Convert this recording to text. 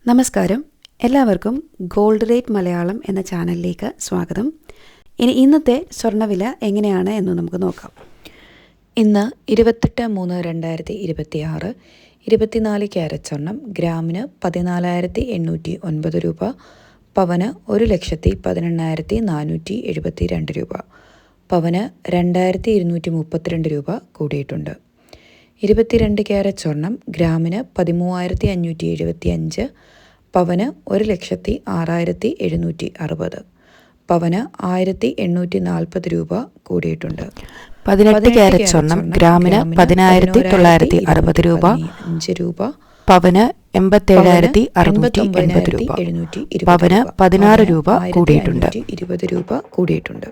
നമസ്കാരം, എല്ലാവർക്കും gold rate Malayalam എന്ന ചാനലിലേക്ക് സ്വാഗതം. ഇന്നത്തെ സ്വർണ്ണവില എങ്ങനെയാണ് എന്ന് നമുക്ക് നോക്കാം. ഇന്ന് 28/3/2026 24 ക്യാരറ്റ് സ്വർണം ഗ്രാമിന് 14,809 രൂപ, പവന് 1,18,472 രൂപ, പവന് 2,232 രൂപ കൂടിയിട്ടുണ്ട്. 22 ക്യാരറ്റ് സ്വർണം ഗ്രാമിന് 13,575, പവന് 1,06,760, പവന് 1,840 രൂപ കൂടിയിട്ടുണ്ട്. 18 ക്യാരറ്റ് സ്വർണം ഗ്രാമിന് 10,960 രൂപ, 5 രൂപ, പവന് 87,680 രൂപ, പവന് 16 രൂപ കൂടിയിട്ടുണ്ട്. 20 രൂപ കൂടിയിട്ടുണ്ട്.